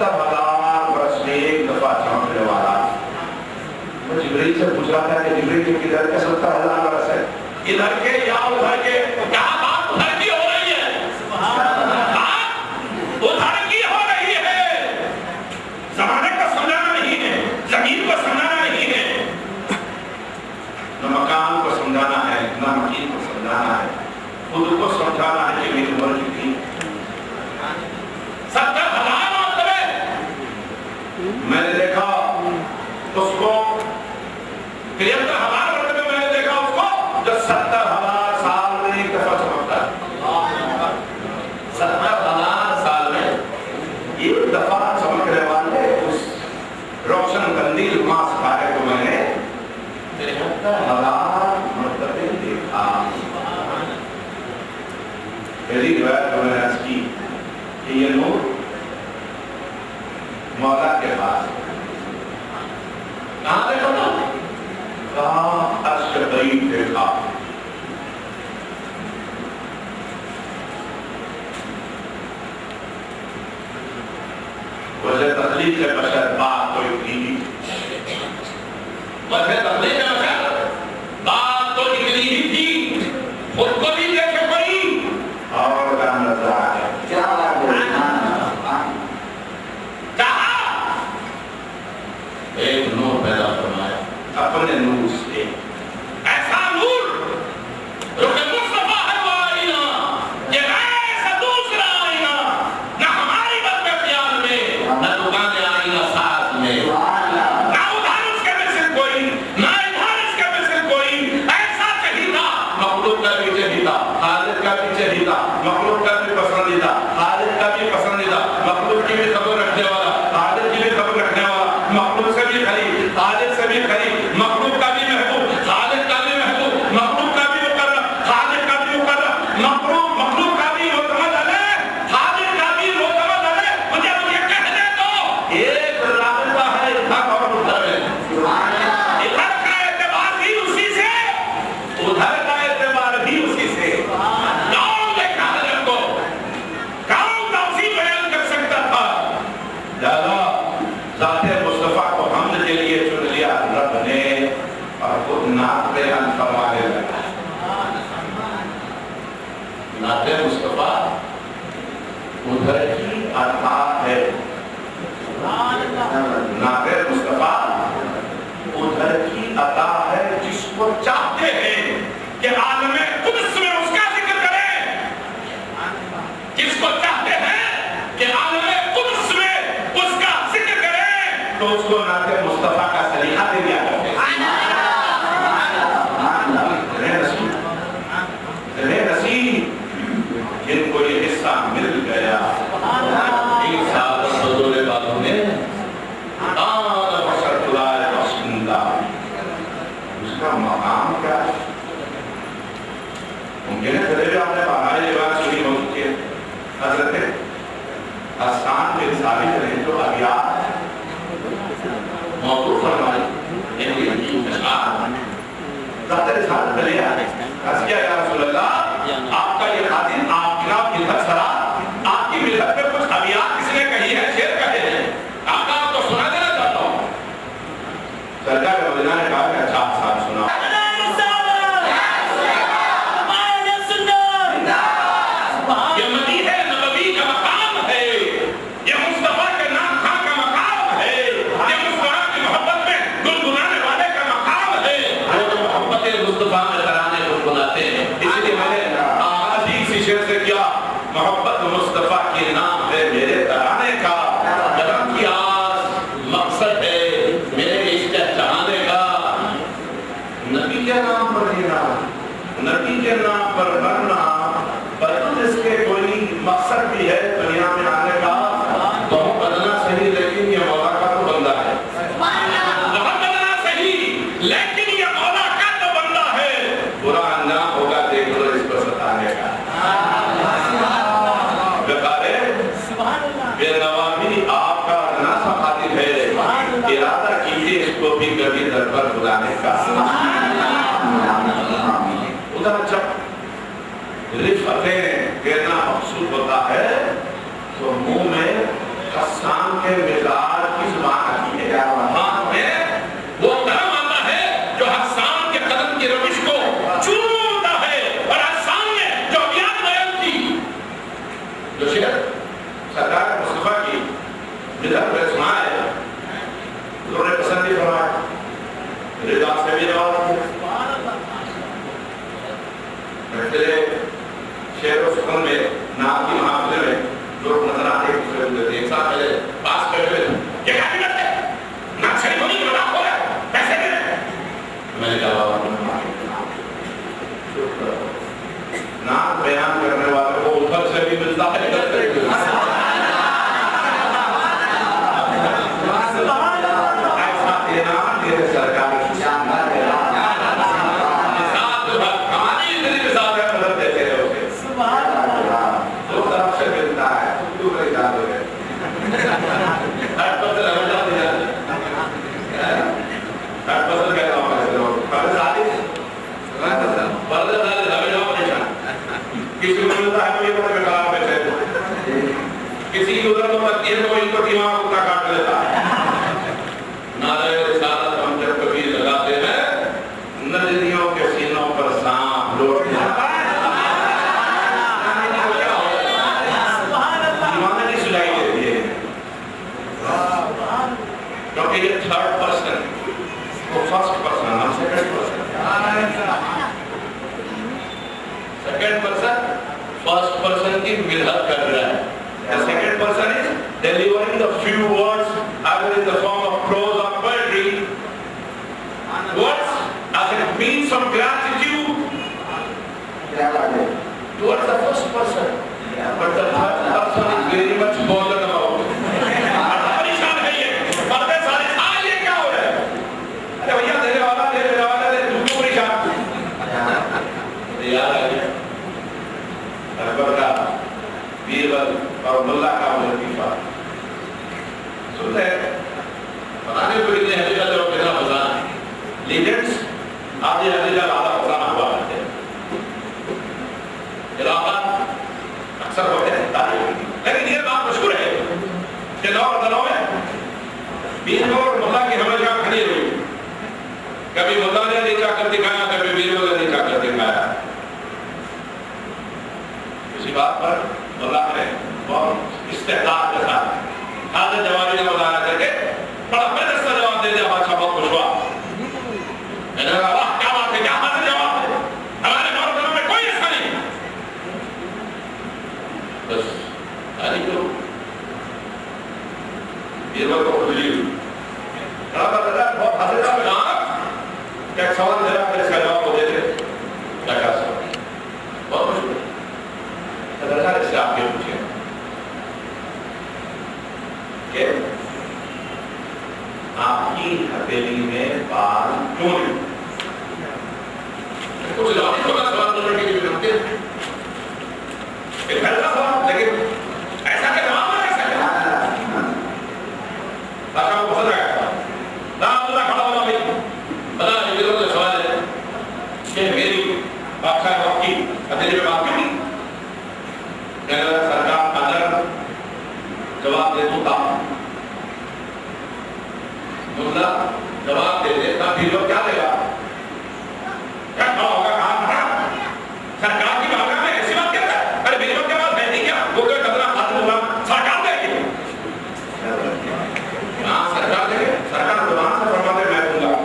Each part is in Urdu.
70,000 برس میں ایک دفعہ چمکنے والا. وہ جبریل سے پوچھ رہا تھا کہ جبریل کے کدھر کے 70,000 برس ہے؟ ادھر کے یا ادھر کے؟ کہا بات ادھر کی ہو رہی ہے. بات ادھر کی ہو رہی ہے. زمانے کو سمجھانا نہیں ہے, زمین کو سمجھانا نہیں ہے, نہ مکان کو سمجھانا ہے, نہ مکین کو سمجھانا ہے, خود کو سمجھانا ہے کہ میری عمر کتنی. 70,000 مرتبے میں نے دیکھا اس کو, 73,000 مرتبے میں نے دیکھا اس کو جو 70,000 سال میں ایک دفعہ چمکتا ہے. 70,000 سال میں ایک دفعہ چمکنے والے اس روشن قندیل ماں ستارے کو میں نے 73,000 مرتبے دیکھا. پہلی روایت میں نے عرض کی کہ یہ نور مولا کے پاس کہاں دیکھا تھا؟ کہاں عرش کے قریب دیکھا. وجہ تخلیق بشر بات کوئی تھی, وجہ تخلیق بشر بات تو نکلی ہی تھی, خود کو بھی دیکھے کوئی اور کام نظر آئے. کہا ایک نور پیدا فرمایا اپنے نور سے, ایسا نور جو کہ مصطفیٰ ہے وہ آئینہ, یہ ایسا دوسرا آئینہ, نہ ہماری بد میں خیال میں, نہ دکان آئینہ ساتھ میں, نہ ادھر اس کے مثل کوئی, نہ ادھر اس کے مثل کوئی. ایسا چہیتا, مخلوق کا بھی چہیتا, خالق کا بھی چہیتا, مخلوق کا بھی پسندیدہ, خالق کا بھی پسندیدہ, مخلوق کی بھی خبر رکھنے والا, خالق کی بھی خبر رکھنے والا, مخلوق سے بھی قریب, خالق سے بھی قریب, مخلوق کا بھی محبوب, خالق کا بھی محبوب, مخلوق کا بھی مقرب, خالق کا بھی مقرب, مخلوق کا بھی معتمد علیہ, خالق کا بھی معتمد علیہ. مجھے کہنے دو ایک رابطہ ہے ادھر اور ادھر میں. ادھر کا اعتبار بھی اسی سے, ادھر کا اعتبار بھی اسی سے. کون دیکھا حضرت کو, کون توصیف بیان کر سکتا تھا؟ لہذا ذات مصطفیٰ کو حمد کے لیے چن لیا رب نے اور خود نعت بیان فرمانے لگا. نعت مصطفیٰ ادھر کی عطا ہے, نعت مصطفیٰ ادھر کی عطا ہے جس کو چاہتے ہیں کہ عالم قدس میں اس کا ذکر کریں, جس کو چاہتے ہیں کہ عالم قدس میں اس کا ذکر کریں تو اس کو نعت مصطفیٰ کا سلیقہ دے دیا کرتے ہیں. جن کو یہ حصہ مل گیا, ایک سال حضور باتوں نے آن بشر خدای بخشندہ, اس کا مقام کیا ہے؟ ممکن ہے پہلے بھی آپ نے ہماری روایت سنی ہو چکی ہے. حضرت حسان بن ثابت نے جو ابیات موضوع فرمائی اشعار ذات رسالت میں لے آئے, عرض کیا یا رسول اللہ آپ کا یہ خادم آپ کی نام ملت سرا, آپ کی ملت پہ کچھ ابیات کس نے کہی ہے, شعر کہے ہیں, آپ کو سنا دینا چاہتا ہوں. سرکار مدینہ نے کہا کہ اچھا حسان سنا. یہ مدینہ نبوی کا مقام ہے, یہ مصطفیٰ کے نام خاں کا مقام ہے, یہ مصطفیٰ کی محبت میں گنگنانے والے کا مقام ہے. وہ محبت مصطفیٰ میں ترانے گنگناتے ہیں. اس لیے میں نے آغاز ہی اسی شعر سے کیا, محبت مصطفیٰ کے نام ہے میرے ترانے کا, قدم کی آس مقصد ہے میرے عشق چاہنے کا. نبی کے نام پر جینا, نبی کے نام پر مرنا, بلکہ اس کے کوئی مقصد بھی ہے دنیا میں آنے کا, بہت بدنا صحیح لیکن یہ مولا کا تو بندہ ہے. بہت بدنا صحیح لیکن یہ مولا کا تو بندہ ہے. برا انجام ہوگا دیکھ لو اس کو ستانے کا. بقارے بے نوامی آپ کا ادنا سا خاطب ہے, ارادہ کیجئے اس کو بھی کبھی در پر بلانے کا. ادھر جب رفتیں کہنا مقصود ہوتا ہے تو منہ میں حسان کے جو شعر سرکار مصطفیٰ کی مدحت میں سنا ہے انہوں نے پسند بھی فرمایا، رضا سے بھی نواز محفل شعر و سخن میں نعت کی محافل میں لوگ نظر آتے ہیں دوسرے ہوتے ایک ساتھ پہلے پاس بیٹھے ہوئے یہ کیا کرتے ہیں نعت شریف ہوگی مذاق ہو رہا ہے پیسے دے رہے ہیں. میں نے کہا نعت بیان کرنے والے کو ادھر سے بھی ملتا ہے ادھر سے بھی ملتا ہے. ایسا دینا میرے سرکار کی شاندار ہے. ہماری زندگی کے ساتھ مدد دیتے ہیں اسے دو طرف سے ملتا ہے تو بڑی یاد ہو گئے ہر پسل ہمیں جاتے ہیں ہر پسل کہتا ہوں ایسے لوگ پہلے ساتھی پہلے ساتھی ہمیں جاؤ پریشان کسی کو ملتا ہے تو یہ بڑے بیکار بیٹھے کسی کی ادھر تو مت یہ تو ان کو دماغ اتنا کاٹ لیتا ہے. نعرہ رسالت ہم جب کبھی لگاتے ہیں نجدیوں کے سینوں پر سانپ لوٹ جاتا ہے. دیوانے کی سلائی دیتی ہے کیونکہ یہ تھرڈ پرسن وہ فرسٹ پرسن ہم سیکنڈ پرسن فرسٹ پرسن کی مدحت کر رہا ہے. The second person is delivering the few words either in the form of prose or poetry, words as a means of gratitude towards the first person, but the third person is very much bothered about it. پریشان ہے یہ پردے سارے یہ کیا ہو رہا ہے ارے بھیا دینے والا دے تو کیوں پریشان یاد آ گیا اکبر کا بیربل اور ملا کا لطیفہ سنتے ہیں بتانے کو اتنے حقیقت اور کتنا فضان ہے. لیجنڈس آج یہ حقیقت آدھا فضان ہوا کرتے ہیں علاقہ اکثر ہوتے ہیں تاریخ لیکن یہ بات مشہور ہے کہ دور دنوں میں بیربل اور ملا کی ہمیشہ کھڑی ہوئی. کبھی ملا نے نیچا کر دکھایا کبھی بیربل نے نیچا کر دکھایا. اسی بات پر اللہ نے بہت استحقاق کے ساتھ حاضر جوابی کا مظاہرہ کر کے بڑا محنت سے جواب دے دیا. بادشاہ بہت خوش ہوا. میں نے کہا واہ کیا بات ہے کیا حاضر جواب ہے ہمارے دور میں کوئی ایسا نہیں. بس یعنی کیوں بیربل کو خوشی ہوئی بہت حاضر جواب کیا ایک سوال دے رہا پھر اس کا جواب کو دیتے کیا کیا سوال بہت خوش ہوئی. سرکار اس سے آپ کے پوچھیں کہ آپ کی ہتھیلی میں بال کیوں نہیں؟ کچھ لوگ تھوڑا سوال کرنے کے لیے ہوتے ہیں ایک پہلا سوال لیکن ایسا کہ جواب نہ ایسا کہ تاکہ وہ پسند آئے نہ اللہ کھڑا ہونا بھی بنا یہ لوگ جو سوال ہے کہ میری بادشاہ وقت کی ہتھیلی میں بات کیوں نہیں؟ سرکار اگر جواب دے تو ملا جواب دے دے تب بھی لوگ کیا دے گا کیا کھڑا ہوگا کہاں کھڑا سرکار کی بارگاہ میں ایسی بات کہتا ہے ارے میری بات کے بعد میں نہیں کیا وہ کوئی قدرہ خاتم ہوگا سرکار دے گی ہاں سرکار دے گی سرکار زبان سے فرما دے میں دوں گا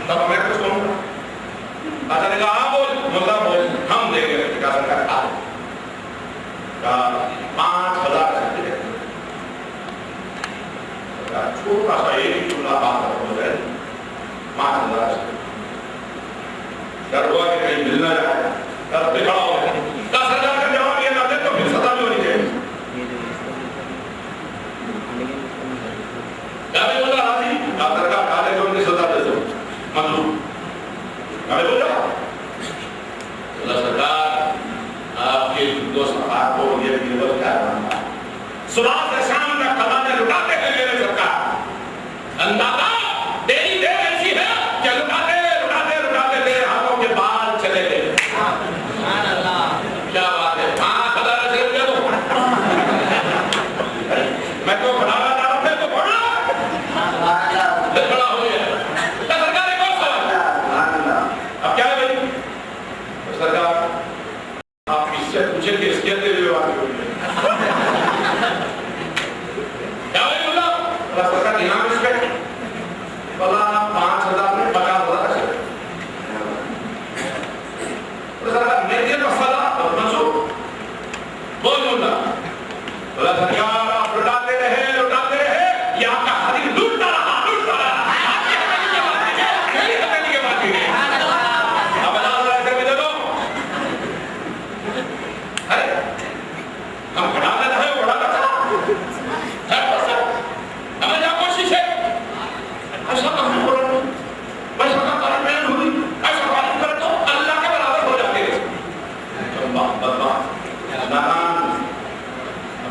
تب میں کچھ کہوں گا. اچھا نے کہا ہاں بول ملا بول ہم دے گے کہا سرکار کھا دے 5,000 سرٹیفکیٹ چھوٹا سا ایک چولہا بات ہو جائے 5,000 ڈر ہوا کہ کہیں مل نہ جائے ڈر دکھا ہو کیا سرکار کا جواب یہ نہ دے تو پھر سزا بھی ہونی چاہیے. کیا بھی بولا راضی کیا سرکار کھا لے تو ان کی سزا دے دو منظور کیا بھی بولا اللہ سرکار آپ کے دو صفحات کو یہ بیربل کیا بنتا ہے صبح سے شام تک خزانے لٹاتے ہیں میرے سرکار اندازہ تیری دیر ایسی ہے کہ لٹاتے تیرے ہاتھوں کے بال چلے گئے. کیا بات ہے ہاں خزانہ سے دے دو میں تو بڑھانا چاہ رہا تھا تو بڑا ہو گیا. سرکار ایک اور سوال اب کیا ہے بھائی سرکار آپ اس سے پوچھیں کہ اس کے اندر جو بات ہوئی ہے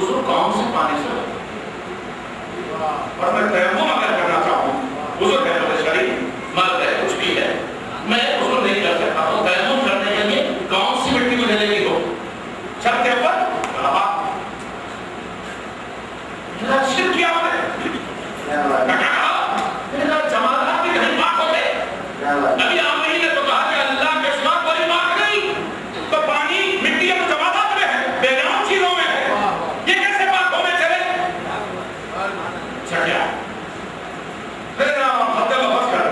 حضور کون سے پانی سے ہوتا اور میں تیمم اگر کرنا چاہوں حضور ہے مجھے شریف مرد ہے کچھ بھی ہے میں حضور نہیں کر سکتا ہوں تیمم کرنے کے لیے کون سی مٹی مجھے لگی ہو چھت کے اوپر شرک کیا جماعت بھی کہیں پاک ہوتے ابھی آپ نے تو کہا کہ اللہ کے سوا کوئی پاک نہیں تو پانی مٹی اور جماعت میں ہے بے نام چیزوں میں ہے یہ کیسے پاک ہونے چلے کیا پھر خط لفظ کر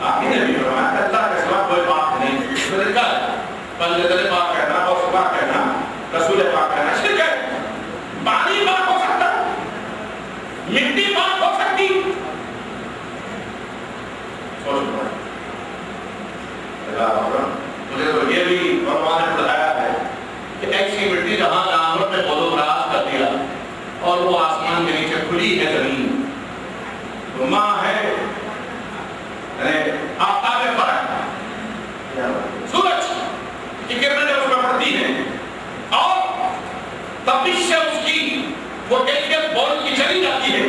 آپ نے بھی فرمایا اللہ کے سوا کوئی پاک نہیں پھر کہا بندے پاک کہنا اور پاک کہنا رسول پاک کہنا شرک ہے پانی پاک ہو سکتا مٹی پاک ہو سکتی مجھے تو یہ بھی قرآن نے بتایا ہے کہ ایسی مٹی جہاں جانور نے بولو راز کر دیا اور وہ آسمان کے نیچے کھلی ہے زمین تو ماں ہے آفتاب پر سورج کی کرنیں اس میں پڑتی ہیں اور تپش سے اس کی وہ کیفیت بول کی چلی جاتی ہے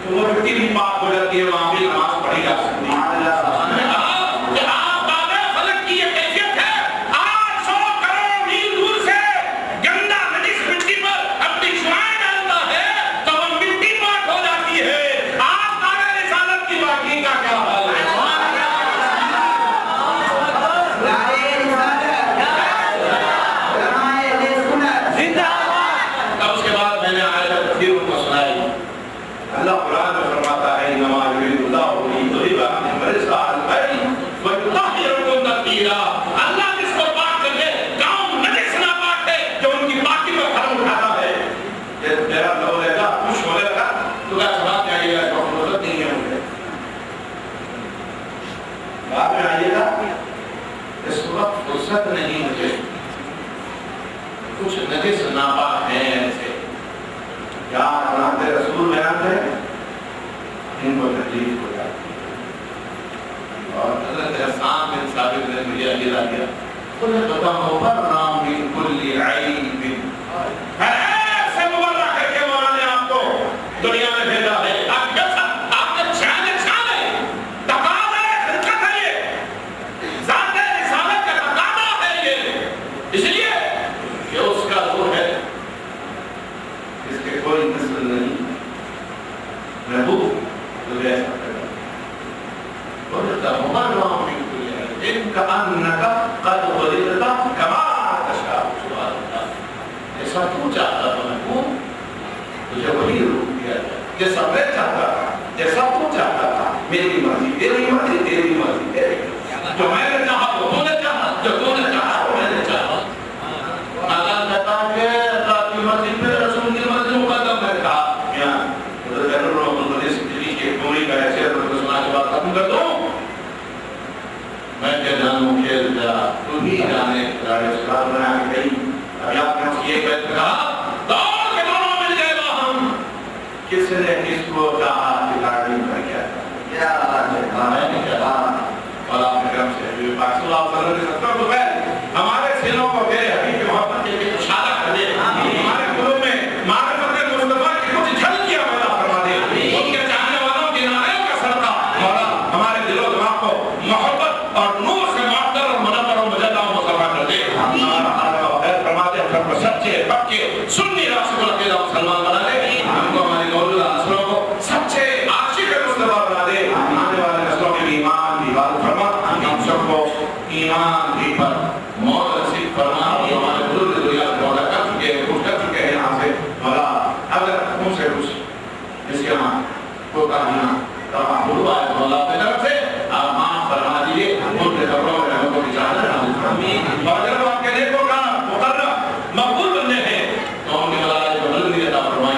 تو وہ مٹی بھی پاک ہو جاتی ہے وہاں بھی نماز پڑھی جا سکتی ہے فرصت نہیں مجھے کچھ نجس ناپاک ہیں ایسے کیا حضرات رسول بیان ہے ان کو تکلیف ہو جاتی اور حضرت حسان بن ثابت نے مجھے اجازہ دیا قلت مبرم من کل عیب ایسے مبرہ کر کے مولا نے آپ کو دنیا میں بھیجا ہے آپ کے ساتھ آپ کے چانے چانے تقاضا ہے خلقت ہے یہ ذات رسالت کا تقاضا ہے یہ اس لیے کہ اس کا روح ہے اس کے کوئی نسل نہیں محبوب تو ایسا کرتا قلت مبرم من کل عیب ان کا انکا قد ولدتا کما تشاء سبحان اللہ ایسا تو چاہتا تھا محبوب تجھے وہی روح دیا جائے جیسا میں چاہتا تھا جیسا تو چاہتا تھا میری مرضی تیری مرضی تیری مرضی تیری جو میں نے چاہا وہ تو نے چاہا جو تو نے چاہا وہ میں نے چاہا اللہ کہتا کہ اللہ کی مرضی پہ رسول کی مرضی مقدم ہے کہا یہاں حضرت جنرل رحمت اللہ سے کی ڈوری کا ایسے حضرت سنا کے بعد ختم کر دوں میں کیا جانوں کھیل جا تو ہی جانے راڑے سکار بنا کے گئی ابھی آپ نے اس کی ایک بیت کہا دوڑ کے دونوں مل گئے وہاں کس نے کس کو کہا کہ لاڑی کر کیا کیا میں نے کہا اور آپ نے کرم سے حبیب پاک صلی اللہ علیہ وسلم تو ہمارے سینوں کو میرے حبیب کی محبت کے لیے اشارہ کر دے ہمارے قلوب میں معرفت مصطفیٰ کی کچھ جھلکیاں پیدا فرما دے ان کے چاہنے والوں کے نعروں کا صدقہ مولا ہمارے دل و دماغ کو محبت اور نور سے معطر اور منور و مجدہ و مسلمان کر دے فرما دے ہم کو سچے پکے سنی راسخ العقیدہ مسلمان بنا دے ہم کو ہماری موجودہ نسلوں کو سچے عاشق مصطفیٰ بنا دے آنے والے نسلوں کے لیے ایمان بھی بات فرما ہم سب کو ایمان بھی پر موت نصیب فرما ہمارے بزرگ دنیا سے مولا کر چکے ہیں کچھ کر چکے ہیں یہاں سے مولا اگر ان سے کچھ اس کے ہاں کو کہنا تمام بھولوا ہے مولا اپنے طرف سے آپ معاف فرما دیجیے ان کے قبروں میں رحمتوں کی چادر نازل اور جب آپ کے نیکوں کا مقرر مقبول بننے ہیں تو ان کے ملائکہ کو بلندی عطا فرمائیں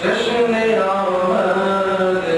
جشن آمد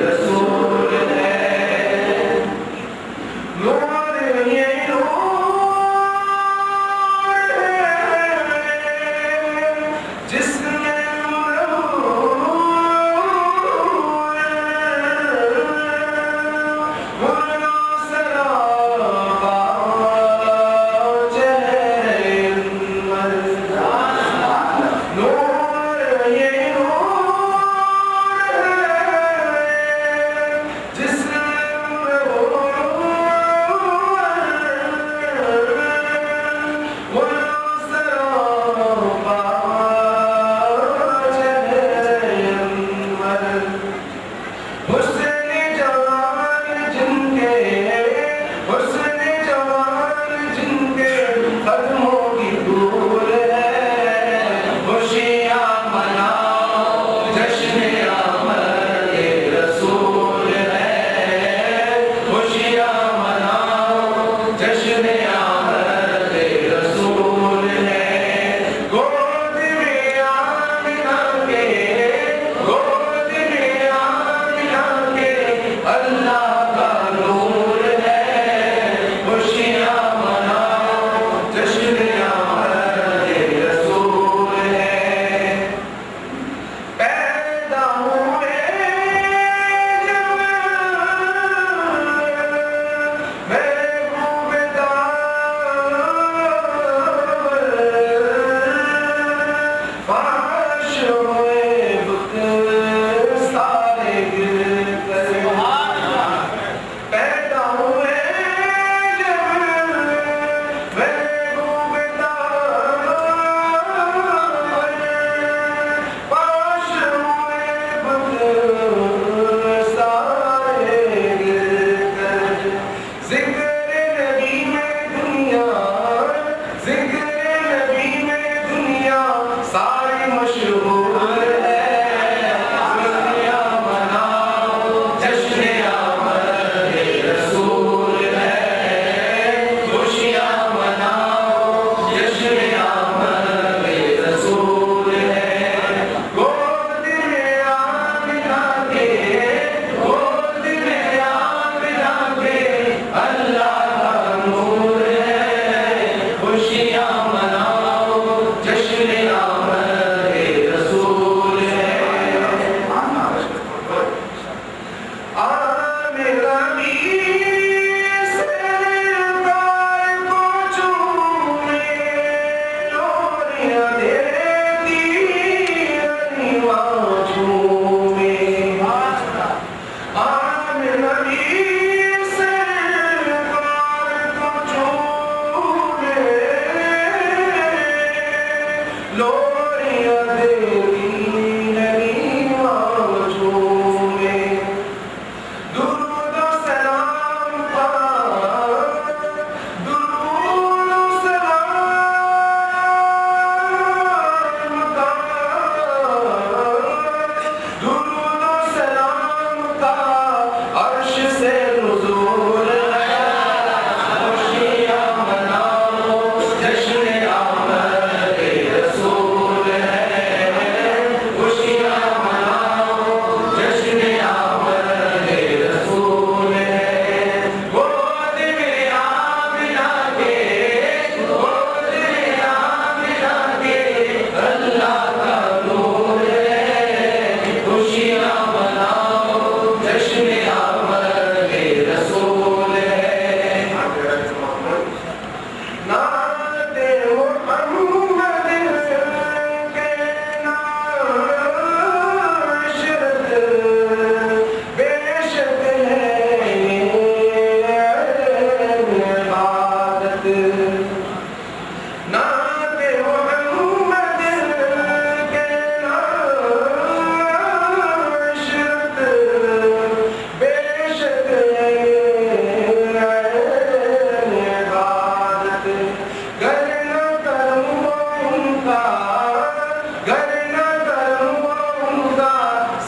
رسول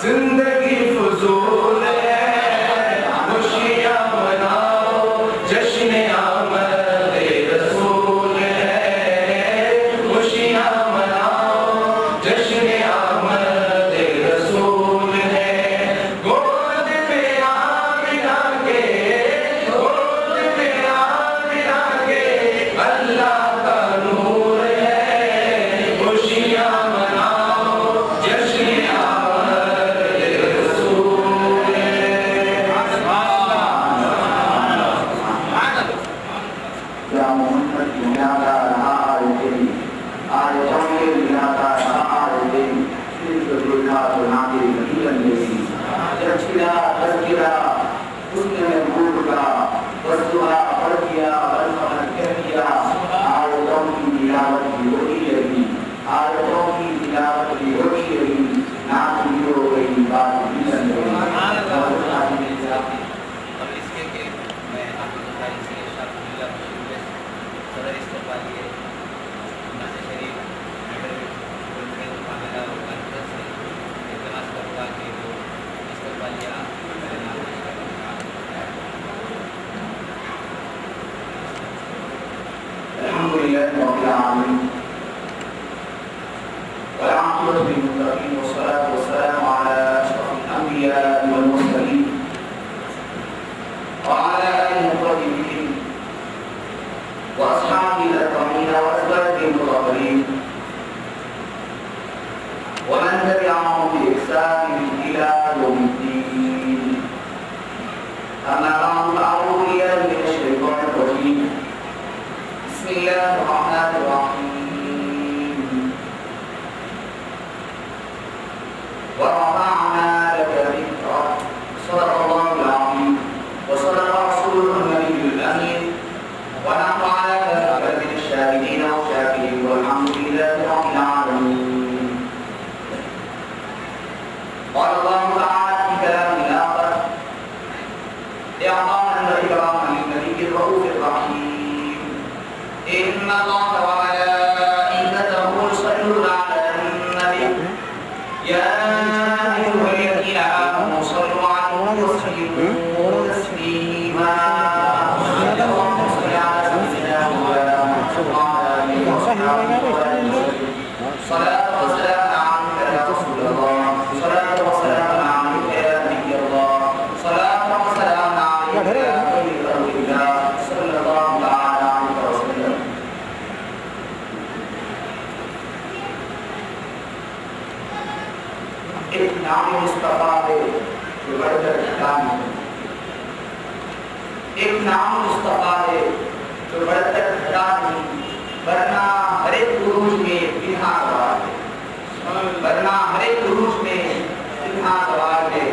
زندگی فضول ہے خوشیاں مناؤ جشن آمد رسول ہے خوشیاں مناؤ جشن آمد رسول ہے گود میں آمنہ کے گود میں آمنہ کے اللہ کا نور ہے خوشیاں مناؤ جشن آمد رسول ہے یا محمد دنیا کا رہا آئے دن آئے جمعے دنیا کا رہا آئے دن صرف دنیا تو نادر نہیں بندی جچرا تذکرہ حسن محبوب کا وصلہ پڑھ کیا والفہر کہہ کیا آیتوں کی تلاوت بھی ہوتی رہی آیتوں کی تلاوت بھی ہوتی رہی نعت بھی ہو گئی بات بھی بن گئی اب اس کے کہ میں آپ کو بتائی سے شاہ اللہ بشیر صدر استقبالیے ناز شریف میڈر معاملہ اور کانفرنس سے اعتماد کروا کہ وہ استقبالیہ الحمد لله رب العالمين والعاقبة للمتقين والصلاة والسلام على أشرف الأنبياء والمرسلين وعلى آله الطيبين وأصحابه الأكرمين وأزواجه المطهرين ومن تبعهم بإحسان إلى يوم الدين أما بعد فأعوذ بالله من الشيطان الرجيم بسم الله الرحمن الرحيم ورفعنا لك ذكرك صدق الله العظيم وصدق رسوله النبي الأمين ونحن على ذلك من الشاهدين والشاكرين والحمد لله رب العالمين قال الله تعالى في كلامه الآخر إعطاء وإكراما للنبي الرؤوف الرحيم إن الله وملائكته يصلون على النبي يا أيها الذين آمنوا صلوا عليه وسلموا تسليما اللهم صل على سيدنا محمد وعلى آله وصحبه وسلم صلاة وسلام عليك يا رسول الله صلاة وسلام عليك يا نبي الله صلاة وسلام عليك يا خير خلق الله صلى الله تعالى عليه وسلم ایک نام مصطفیٰ ہے جو بڑھ کر کلام ہے ایک نام مصطفیٰ ہے جو بڑھ کر گھٹا نہیں ورنہ ہر ایک عروج میں پنہا سوار ہے ورنہ ہر ایک عروج میں پنہا سوار ہے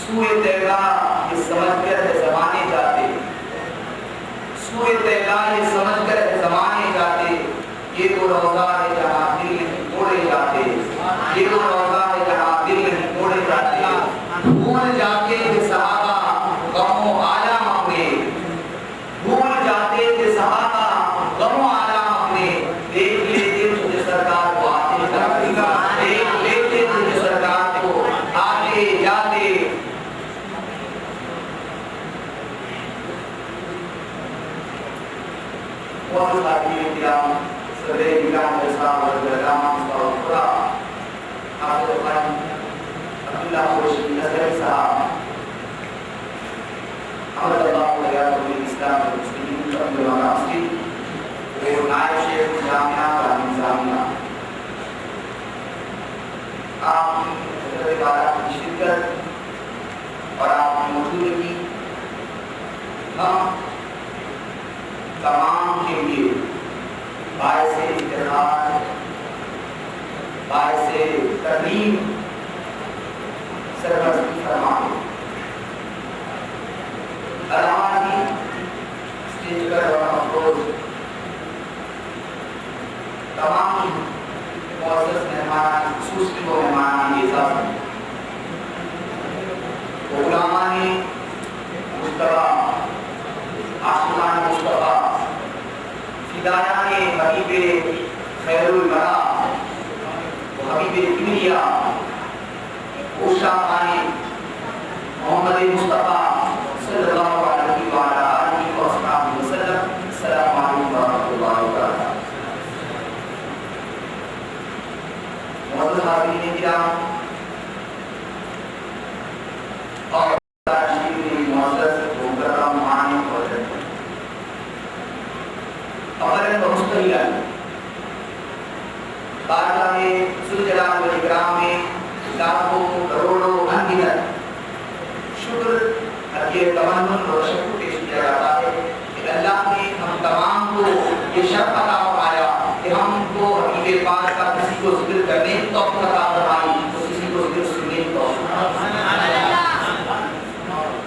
سوئے تیغا یہ سمجھ کر ہے زمانے جاتے سوئے تیغا یہ سمجھ کر ہے زمانے جاتے یہ تو روزہ ہے جہاں دل نہیں توڑے جاتے یہ تو روزہ ہے جہاں دل نہیں توڑے جاتے بھول جاتے تھے صحابہ غم و عالم اپنے بھول جاتے تھے صحابہ غم و عالم اپنے دیکھ لیتے تجھے سرکار کو آتے جاتے دیکھ لیتے تجھے سرکار کو آتے جاتے وصل تعبیر کرام صدر اکرام صاحب رضی اللہ عنہ خدا حافظ خان عبداللہ خوشی نظر صاحب حمد اللہ ولیات الاسلام والمسلمین عبد المناصری اور نائب شیخ جامعہ کا نظامیہ آپ کی تقریبات کی شرکت اور آپ کی موجودگی ہم تمام کے لیے باعث افتخار باعث ترغیب سرپرستی فرمائے علامہ جی اسٹیج پر اور افروز تمام معزز مہمان خصوصی و مہمان اعزاز علماء نے مشتبہ عاشقان مصطفیٰ فدایان حبیب خیر الورا و حبیب دنیا تشریف آئے محمد مصطفیٰ صلی اللہ علیہ وآلہ وسلم. السلام علیکم ورحمۃ اللہ وبرکاتہ. معزز حاضرین کرام اور معزز محترم معانی اور اولاً و مستقلاً بارگاہ ذوالجلال والاکرام میں لاکھوں کروڑوں انگنت شکر یہ تمنن اور شکر پیش کیا جاتا ہے کہ اللہ نے ہم تمام کو یہ شرف عطا فرمایا کہ ہم کو حبیب پاک کا کسی کو ذکر کرنے کی توفیق عطا فرمائی تو کسی کو ذکر سننے کی توفیق.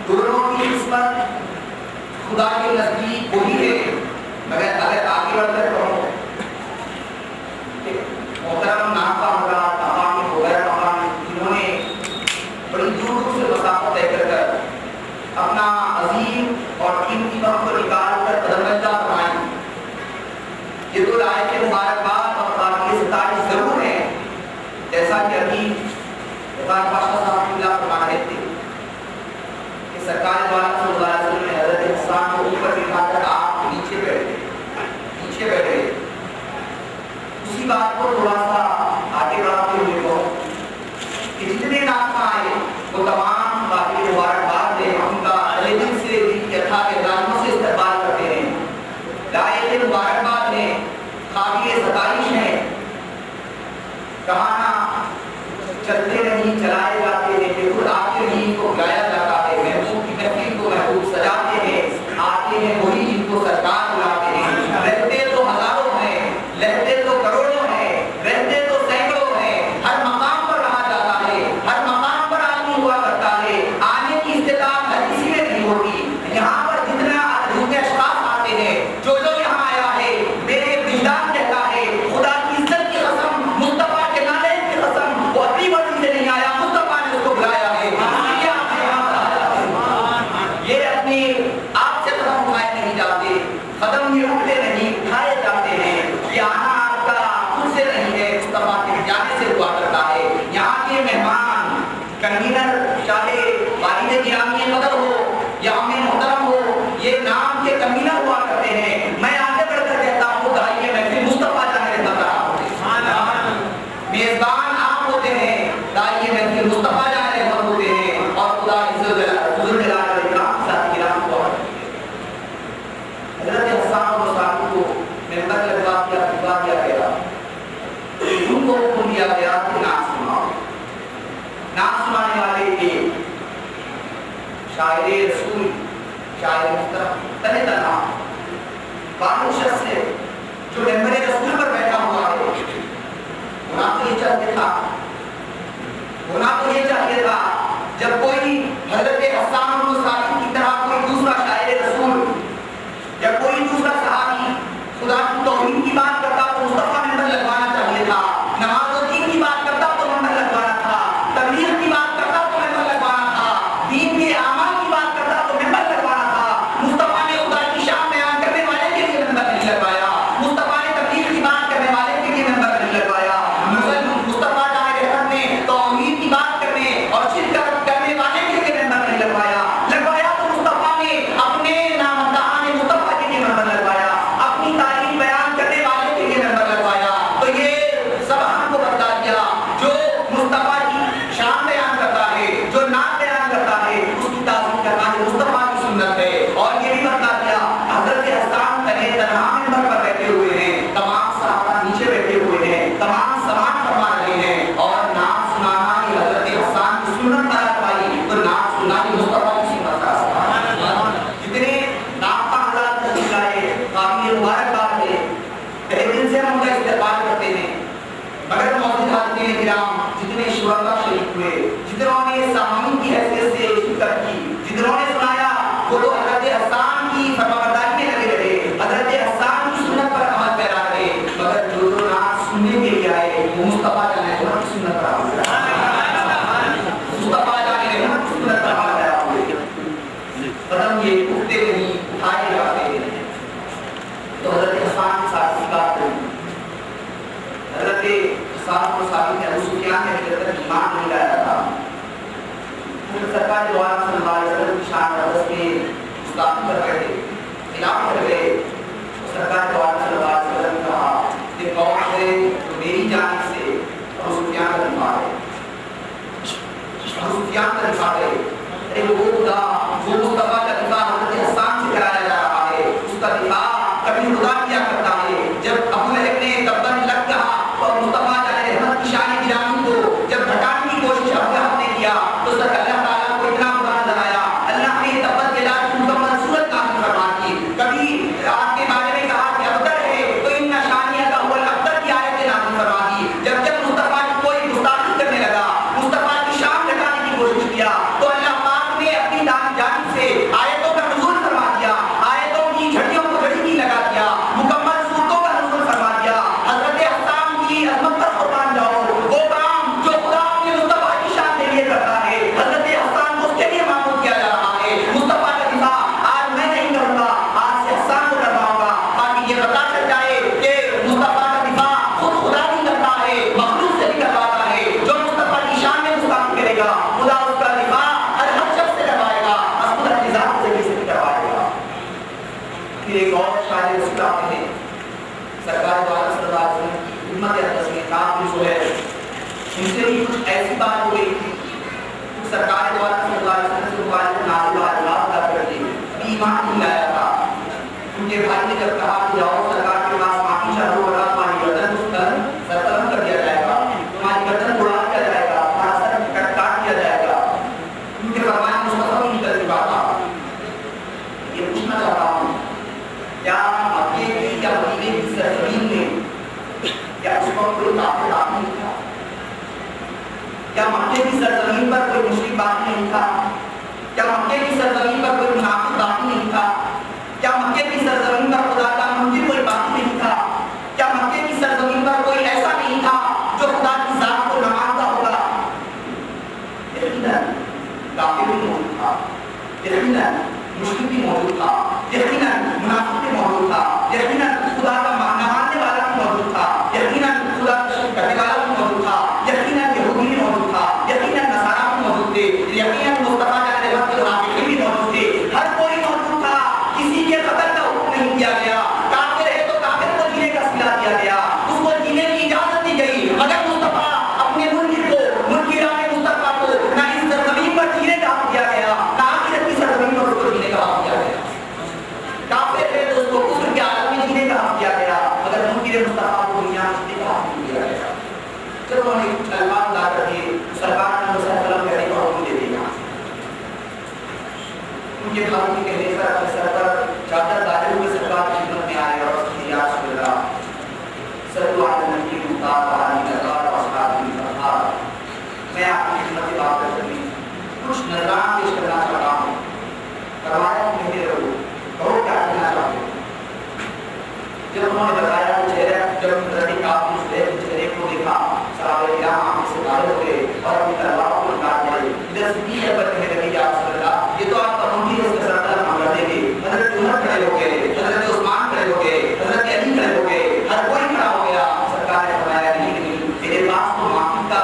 دونوں کی قسمت خدا کے نزدیک وہی ہے. مگر اگر آگے بڑھ کر کہوں محترم ناقہ حضرات مقامی وغیرہ مقامی جنہوں نے بڑی دور دور سے مسافت طے کر کر اپنا عظیم اور قیمتی وقت کو نکال کر قدم رنجہ فرمائی, یہ تو آیت مبارکباد اور قابل ستائش ضرور ہے. جیسا کہ ابھی غفار پاشا صاحب اللہ فرما رہے تھے کہ سرکار دوارا صلی اللہ علیہ وسلم نے حضرت حسان کو اوپر دکھا کر آپ نیچے بیٹھے. اسی بات کو تھوڑا سا آگے بڑھاتے ہوئے کہو کہ جتنے ناقہ آئے وہ تمام قابل مبارکباد ہیں, ان کا دل سے یتھا احترام سے استقبال کرتے ہیں, لائق مبارکباد ہیں, قابل ستائش ہیں. کہانا چلتے نہیں چلائے جاتے ہیں کہ خود آتے نہیں کو بلایا جاتا ہے. محبوب کی محفل کو محبوب سجاتے ہیں, آتے ہیں وہی جن کو سرکار بلاتے ہیں. رہتے تو ہزاروں ہیں, لہتے تو کروڑوں ہیں, رہتے تو سینکڑوں ہیں. ہر مقام پر رہا جاتا ہے, ہر مقام پر آدمی ہوا کرتا ہے. آنے کی استطاعت ہر کسی میں نہیں ہوتی. یہاں پر جتنا اشخاص آتے ہیں, جو یہاں آیا ہے, میرے وجدان کہتا ہے خدا کی عزت کی قسم, مصطفیٰ کے نالے کی قسم, وہ اپنی مرضی سے نہیں آیا, مصطفیٰ نے اس کو بلایا ہے. یہ اپنی آپ سے قدم اٹھائے نہیں جاتے, قدم یہ اٹھتے نہیں اٹھائے جاتے ہیں. یہ آنا آپ کا خود سے نہیں ہے, مصطفیٰ کے جانے سے ہوا کرتا ہے. یہاں کے مہمان کنوینر چاہے والد گرامی قدر ہو یا ہمیں محترم ہو, یہ نام کے کنوینر ہوا کرتے ہیں. میں آگے بڑھ کر کہتا ہوں داعیے محفل مصطفیٰ جانے رہتا رہا, میزبان آپ ہوتے ہیں, داعیے محفل مصطفیٰ جانے رہتا ہوتے ہیں. اور خدا ذوالجلال والاکرام ساتھ کرام کو حضرت حسان و صاحب کو ممبر لگوا دیا گیا, ان کو حکم دیا گیا کہ نعت سناؤ. نعت سنانے والے کے شاعر رسول, شاعر محترم تنہ تنہا واحد شخص ہے جو ممبر رسول پر بیٹھا ہوا ہے. ہونا تو یہ چاہیے تھا جب کوئی حضرت حسان و صاحب کی طرح کوئی دوسرا شاعر رسول یا کوئی دوسرا صحابی خدا کی توحید کی بات کرتا تو مصطفیٰ ممبر لگوانا چاہیے تھا. نماز و دین کی بات کرتا تو ممبر لگوانا تھا, تبلیغ کی بات کرتا تو ممبر لگوانا تھا, دین کے اعمال کی بات کرتا تو ممبر لگوانا تھا. مصطفیٰ نے خدا کی شان بیان کرنے والے کے لیے ممبر نہیں لگوایا, مصطفیٰ نے تبلیغ کی بات کرنے والے کے لیے ممبر نہیں لگوایا. مصطفیٰ جانے رحمت نے توحید کی بات کرنے اور شرکت کرنے والے کے لیے ممبر نہیں لگوایا. تو مصطفیٰ نے اپنے نامدہان مصطفیٰ کے لیے ممبر لگوایا, اپنی تعریف بیان کرنے والے کے لیے ممبر لگوایا. تو یہ سب ہم کو بتا دیا جو مصطفیٰ کی شان بیان کرتا ہے, جو نام بیان کرتا ہے, اس کی تعظیم کرنا ہے مصطفیٰ کی سنت ہے. اور یہ بھی بتا دیا حضرت حسان تنہ تنہا ممبر پر بیٹھے ہوئے ہیں, تمام صحابہ نیچے بیٹھے ہوئے ہیں, تمام سماعت فرما رہے ہیں. اور نام سنانا ہی حضرت حسان کی سنت قرار پائی, تو نام سنانا مصطفیٰ کی سنت کا جتنے نام کا حضرات تشریف لائے قابل مبارکباد ہے, تہہ دل سے ہم ان کا استقبال کرتے ہیں. مگر موجود حاضرین کرام جتنے شرکا شریک ہوئے, جتنوں نے سامعین کی حیثیت سے شرکت کی, جتنوں نے سنایا, وہ لوگ حضرت حسان کی فرمانبرداری میں لگے رہے, حضرت حسان کی سنت پر عمل پیرا رہے. مگر جو نام سننے کے لیے آئے وہ مصطفیٰ جانے رحمت کی سنت پر عمل پیرا, مصطفیٰ جانے رحمت کی سنت پر عمل پیرا ہوئے. قدم یہ اٹھتے نہیں اٹھائے جاتے ہیں. تو حضرت حسان کے ساتھ کی بات کریں, حضرت حسان کو صاحب نے ابو سفیان نے جب تک ایمان نہیں لایا تھا شان رس کے گستاخی کر رہے تھے، خلاف کر گئے. سرکار صلی اللہ علیہ وسلم نے کہا کہ کون سے میری جانب سے ابو سفیان کا دفاع ہے، ابو سفیان کا دفاع ہے. ارے وہ خدا جو مصطفیٰ کا دفاع حضرت حسان سے کرایا جا رہا ہے، اس کا دفاع کبھی خدا کیا کرتا ہے. جب ابو لہب نے تبت لگ کہا اور مصطفیٰ جانے رحمت کی شان گرامی کو جب ہٹانے کی کوشش ابو لہب نے کیا تو سر اللہ تعالیٰ کو اتنا برا نظر آیا. اللہ نے تبت کے علاج کی مکمل صورت نازل فرما دی. کبھی آپ کے بارے میں کہا کہ ابتر ہے تو ان نشانیہ کا اول ابتر کی آیتیں نازل فرما دی. جب مصطفیٰ کی کوئی گستاخی کرنے لگا، مصطفیٰ کی شان گھٹانے کی کوشش کیا تو اللہ پاک نے اپنی جانب سے آیتوں کا نزول فرما دیا، آیتوں کی جھڑیوں کو جھڑی کی لگا دیا، مکمل صورتوں کا نزول فرما دیا. حضرت حسان کی عظمت پر قربان جاؤ. وہ کام جو خدا اپنے مصطفیٰ کی شان کے لیے کرتا ہے، حضرت حسان کو اس کے لیے معمول کیا جا رہا ہے. مصطفیٰ کا دفاع آج میں نہیں کروں گا، آج سے حسان کو کرواؤں گا تاکہ یہ پتا چل جائے کہ مصطفیٰ کا دفاع خود خدا نہیں کرتا ہے، مخلوق سے بھی کرواتا ہے. جو مصطفیٰ کی شان میں گستاخی کرے گا، خدا اس کا دفاع ہر شخص سے کروائے گا، خدا کی ذات سے بھی کروائے گا. پھر ایک اور شاعر رسول آتے ہیں، سرکار دو عالم صلی اللہ علیہ وسلم کی خدمت اقدس میں کافی جو ہے ان سے بھی کچھ ایسی بات ہو گئی تھی. سرکار دو عالم صلی اللہ علیہ وسلم سے مبارک نازل و اجلاب کا کرتے ابھی ایمان نہیں لایا تھا. ان کے بھائی نے جب کہا کہ جاؤ سرکار کے پاس معافی چاہو ورنہ تمہاری گردن اس پر سرقلم کر دیا جائے گا، تمہاری گردن اڑا دیا جائے گا، تمہارا سر کاٹ دیا جائے گا. ان کے فرمایا مصطفیٰ کی تجربہ تھا. یہ پوچھنا چاہتا ہوں کیا مکے کی یا مدینے کی سرزمین میں کیا اس وقت کوئی کافر آدمی نہیں تھا؟ کیا مکے کی سرزمین پر کوئی مشرک باقی نہیں تھا؟ کیا مکے کی سرزمین پر کوئی منافق باقی نہیں تھا؟ کیا مکے کی سرزمین پر خدا کا منکر کوئی باقی نہیں تھا؟ کیا مکے کی سرزمین پر کوئی ایسا نہیں تھا جو خدا کی ذات کو نہ مانتا ہوگا؟ یقیناً کافر بھی موجود تھا، یقیناً مشرک بھی موجود تھا، یقیناً منافق بھی موجود تھا، یقیناً خدا کا نہ ماننے والا بھی موجود تھا، یقیناً خدا کا شرک کرنے والا بھی موجود تھا، یقیناً یہودی بھی موجود تھا، یقیناً نصارہ بھی موجود تھے، یقیناً مصطفیٰ کے رحمت کے منافقین بھی موجود تھے. ہر کوئی موجود تھا. کسی کے قتل کا حکم نہیں دیا گیا. کافر ہے تو کافر کو جینے کا سلا دیا گیا، اس کو جینے کی اجازت دی گئی. مگر مصطفیٰ اپنے منکر کو، منکران مصطفیٰ کو نہ اس سرزمین پر جینے کا حق دیا گیا، نہ آخرت کی سرزمین پر اس کو جینے کا حق دیا گیا. کافر ہے تو اس کو کفر کے عالم میں جینے کا حق دیا گیا، مگر منکر مصطفیٰ کو دنیا میں جینے کا حق نہیں دیا گیا. جب انہوں نے کچھ الفاظ لا کر کے سرکار نے مسلم کرنے کا حکم دے دیا. ان کے بھائی کے کہنے پر اپنے سر پر چادر ڈالے ہوئے سرکار کی خدمت میں آئے اور اس کی یا رسول اللہ صلی اللہ علیہ وسلم کی مختار بہانی نظار و اصحاب کی فرحات میں آپ کی خدمت سے بات کر سکتی کچھ نظران پیش کرنا چاہتا ہوں. فرمایا کہتے رہو، کہو کیا کہنا چاہتے ہو. جب انہوں نے بتایا کہ چہرہ جب حضرت کعب بن زہیر کے چہرے کو دیکھا، صحابہ کرام آنکھ سے طالب ہو گئے اور اپنی تلواروں کو نکال پڑے. ادھر صدیق اکبر کہنے لگے یا رسول اللہ یہ تو آپ کا منکر ہے، اس کا سردار ہم کر دیں گے. حضرت عمر کھڑے ہو گئے، حضرت عثمان کھڑے ہو گئے، حضرت علی کھڑے ہو گئے، ہر کوئی کھڑا ہو گیا. سرکار نے فرمایا نہیں، میرے پاس تو معافی کا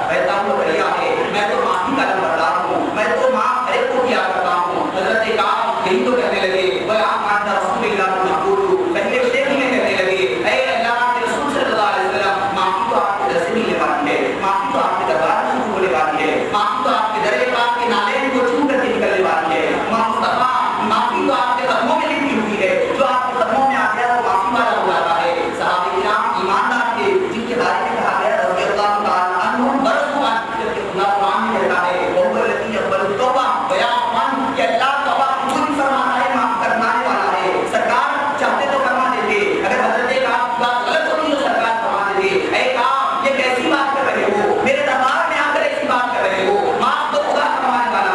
بہتا ہوا دریا ہے، میں تو معافی کا لمبردار ہوں، میں تو معاف ہر ایک کو کیا کرتا ہوں. حضرت کعب یہی تو کہنے لگے بھائی آپ مانتا رسول اللہ محبوب پہلے شیخ میں کہنے لگے اے اللہ کے رسول صلی اللہ علیہ وسلم معافی تو آپ کے در سے ملنے والی ہے، معافی تو آپ کے دربار میں شروع ہونے والی ہے، معافی تو آپ کے در پاک کے نالین کو چھو کر کے نکلنے والی ہے. مصطفیٰ معافی تو آپ کے قدموں میں لکھی ہوئی ہے، جو آپ کے قدموں میں آ گیا وہ معافی والا ہو جاتا ہے. صحابہ کرام ایماندار تھے جن کے بارے میں کہا گیا رضی اللہ تعالیٰ عنہم برضوا عن، جبکہ خدا قرآن میں کہتا ہے وهو الذی یقبل التوبہ ویعفو کہ اللہ توبہ قبول فرماتا ہے، معاف کرنے والا ہے. سرکار چاہتے تو فرما دیتے، اگر حضرت کعب کی بات غلط ہوتی تو سرکار فرما دیتے اے کعب یہ کیسی بات کر رہے ہو، میرے دربار میں آ کر ایسی بات کر رہے ہو، معاف تو خدا فرمانے والا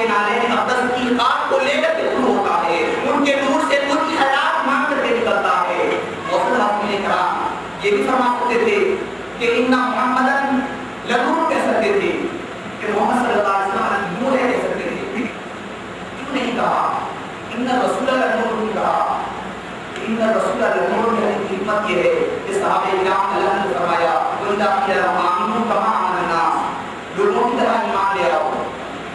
کے نالین اقدس کی خاک کو لے کر کے شروع ہوتا ہے، ان کے نور سے ان کی خیرات مانگ کر کے نکلتا ہے۔ غوث الحاکمین کرام یہ بھی فرما سکتے تھے کہ ان محمدن لنور کہہ سکتے تھے کہ محمد صلی اللہ علیہ وسلم نور ہے کہہ سکتے تھے، کیوں نہیں کہا ان رسول اللہ نور نہیں کہا؟ ان رسول اللہ نور میں حکمت یہ ہے کہ صحابہ کرام اللہ نے فرمایا وَإِذَا قِيلَ لَهُمْ آمِنُوا كَمَا آمَنَ النَّاسُ، لوگوں کی طرح ایمان لے آؤ،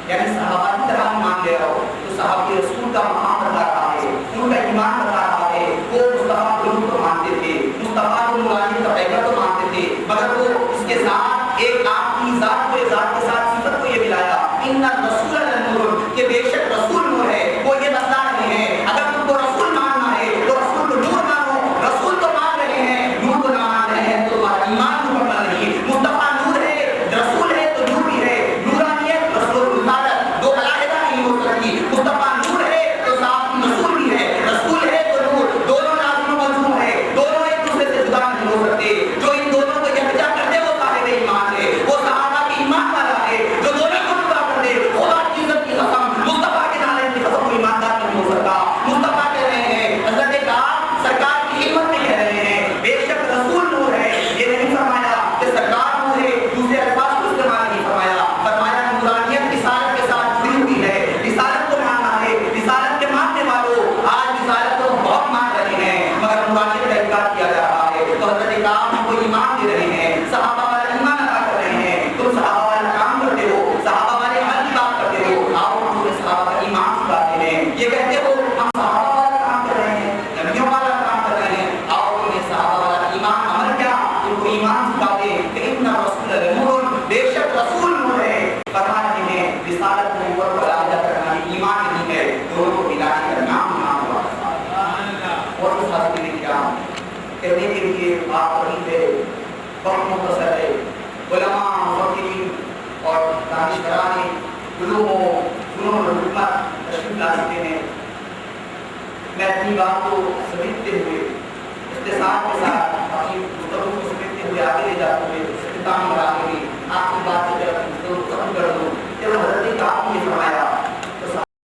یعنی صحابہ کی طرح ایمان لے آؤ، تو صحابہ رسول کا مقام بتا رہا ہے، ان کا ایمان بتا رہا ہے۔ وہ مصطفیٰ ضرور کو مانتے تھے، مصطفیٰ کو نورانی کا پیغمبر کو مانتے تھے، مگر وہ اس کے ساتھ ایک آپ کی ذات کو ذات کے ساتھ صفت کو یہ ملایا ان رسول النور، کہ بے شک رسول نور ہے۔ وہ یہ بتا رہے ہیں اگر تم کو رسول ماننا ہے تو رسول کو نور مانو، رسول تو مان رہے ہیں نور کو نہ مان رہے ہیں تو تمہارا ایمان نور پر نہیں۔ مصطفیٰ نور ہے، رسول ہے تو نور بھی ہے، نورانیت رسول رسالت دو علیحدہ نہیں ہو سکتی۔ مصطفیٰ نور ہے تو ساتھ رسول بھی ہے، رسول ہے تو نور، دونوں لازم و ملزوم ہے، دونوں ایک دوسرے سے جدا نہیں ہو سکتے۔ جو ان دونوں کو یکجا کر دے وہ صاحب ایمان ہے، وہ صحابہ کی ایمان والا ہے۔ جو دونوں کو جدا کر دے خدا کی عزت کی قسم، مصطفیٰ کے نالے کی قسم، وہ ایماندار نہیں ہو سکتا۔ مصطفیٰ کہہ رہے ہیں، حضرت کعب سرکار کی خدمت میں کہہ رہے ہیں بے شک رسول نور ہے، یہ نہیں فرمایا کہ سرکار نور ہے، دوسرے الفاظ کو استعمال نہیں فرمایا، فرمایا نورانیت رسالت کے ساتھ جڑی ہوئی ہے۔ رسالت کو ماننا ہے، رسالت کے ماننے والوں آج رسالت کو بہت مان رہے ہیں مگر نورانیت کا انکار کیا جا رہا ہے۔ تو حضرت کعب ہم کو ایمان دے رہے ہیں، صحابہ والا ایمان ادا کر رہے ہیں، تم صحابہ والا کام کرتے ہو، صحابہ والے عمل کی بات کرتے ہو، آؤ ہم تمہیں صحابہ کا ایمان سکھاتے ہیں۔ یہ کہتے ہو ہم صحابہ والا کام کر رہے ہیں، نبیوں والا کام کر رہے ہیں، آؤ تمہیں صحابہ والا ایمان عمل کیا ان کو ایمان سکھاتے کہ ان رسول نور، بے شک رسول نور ہے۔ فرما رہے ہیں رسالت نبوت کو علیحدہ کرنا ایمان نہیں ہے، دونوں کو ملانے کا نام ایمان ہوا۔ اور اس حاصل نے کیا کہنے کے لیے بات وہی ہے، بہت مختصر ہے۔ علماء مفکرین اور دانشوران علوم و فنون و حکمت تشریف لا سکتے ہیں۔ میں اپنی بات کو سمیٹتے ہوئے اختصار کے ساتھ